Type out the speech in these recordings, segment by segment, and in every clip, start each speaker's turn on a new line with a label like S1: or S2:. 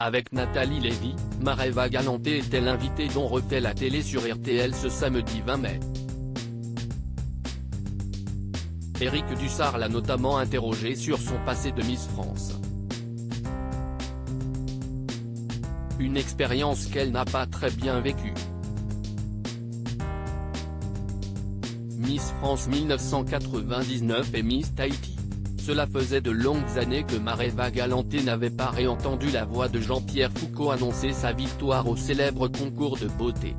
S1: Avec Nathalie Lévy, Mareva Galanté était l'invitée dont refait la télé sur RTL ce samedi 20 mai. Éric Dussart l'a notamment interrogée sur son passé de Miss France. Une expérience qu'elle n'a pas très bien vécue. Miss France 1999 et Miss Tahiti. Cela faisait de longues années que Mareva Galanté n'avait pas réentendu la voix de Jean-Pierre Foucault annoncer sa victoire au célèbre concours de beauté.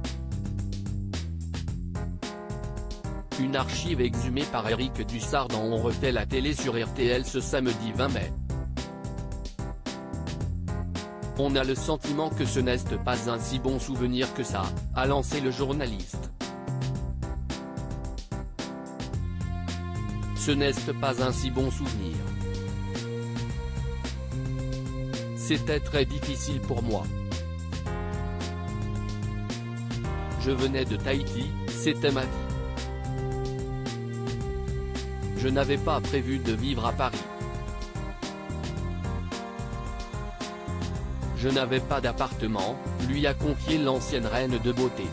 S1: Une archive exhumée par Éric Dussart dans On refait la télé sur RTL ce samedi 20 mai. On a le sentiment que ce n'est pas un si bon souvenir que ça, a lancé le journaliste. Ce n'est pas un si bon souvenir. C'était très difficile pour moi. Je venais de Tahiti, c'était ma vie. Je n'avais pas prévu de vivre à Paris. Je n'avais pas d'appartement, lui a confié l'ancienne reine de beauté.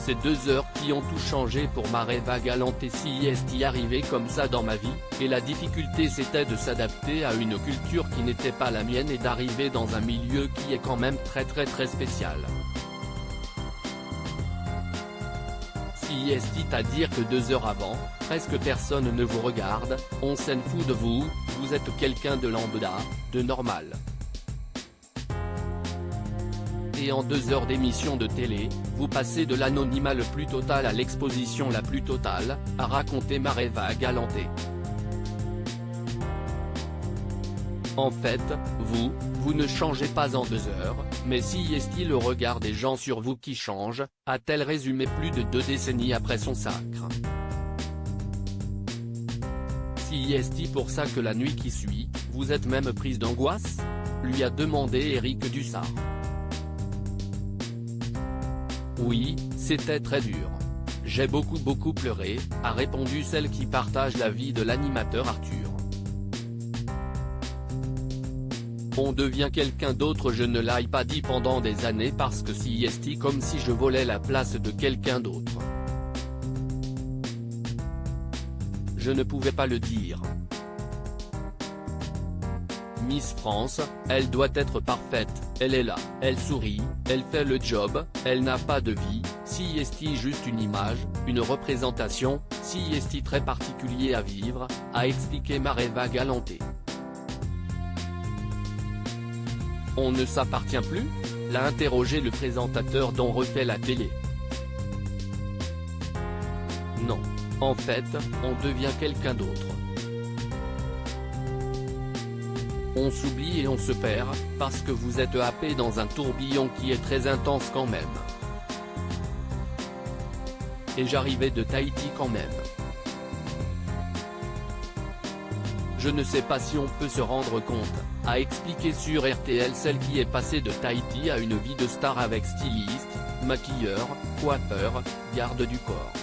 S1: Ces 2 heures qui ont tout changé pour Mareva Galanté, si est arrivé comme ça dans ma vie, et la difficulté c'était de s'adapter à une culture qui n'était pas la mienne et d'arriver dans un milieu qui est quand même très spécial. Si est à dire que 2 heures avant, presque personne ne vous regarde, on s'en fout de vous, vous êtes quelqu'un de lambda, de normal. Et en 2 heures d'émission de télé, vous passez de l'anonymat le plus total à l'exposition la plus totale, a raconté Mareva Galanté. En fait, vous ne changez pas en 2 heures, mais si est-il le regard des gens sur vous qui change, a-t-elle résumé plus de 2 décennies après son sacre. Si est-il pour ça que la nuit qui suit, vous êtes même prise d'angoisse, lui a demandé Éric Dussart. Oui, c'était très dur. J'ai beaucoup pleuré, a répondu celle qui partage la vie de l'animateur Arthur. On devient quelqu'un d'autre, je ne l'ai pas dit pendant des années parce que si est comme si je volais la place de quelqu'un d'autre. Je ne pouvais pas le dire. Miss France, elle doit être parfaite, elle est là, elle sourit, elle fait le job, elle n'a pas de vie, si est juste une image, une représentation, si est très particulier à vivre, a expliqué Mareva Galanté. On ne s'appartient plus, l'a interrogé le présentateur d'On refait la télé. Non. En fait, on devient quelqu'un d'autre. On s'oublie et on se perd, parce que vous êtes happé dans un tourbillon qui est très intense quand même. Et j'arrivais de Tahiti quand même. Je ne sais pas si on peut se rendre compte, a expliqué sur RTL celle qui est passée de Tahiti à une vie de star avec styliste, maquilleur, coiffeur, garde du corps.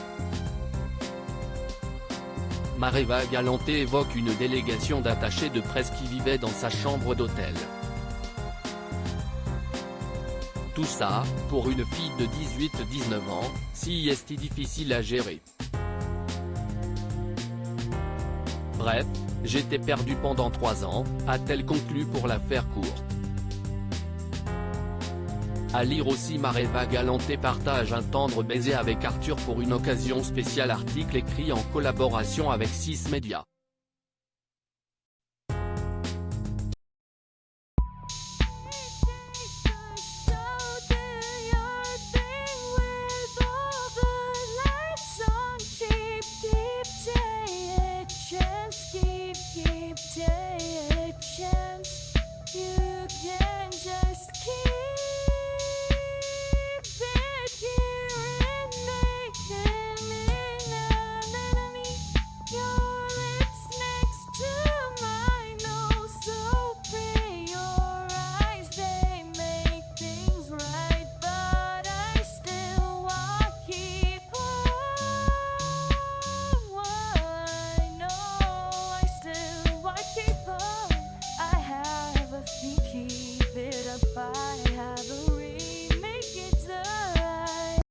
S1: Mareva Galanté évoque une délégation d'attachés de presse qui vivaient dans sa chambre d'hôtel. Tout ça, pour une fille de 18-19 ans, si est difficile à gérer. Bref, j'étais perdue pendant 3 ans, a-t-elle conclu pour la faire courte. À lire aussi, Mareva Galanté partage un tendre baiser avec Arthur pour une occasion spéciale, article écrit en collaboration avec 6 Médias.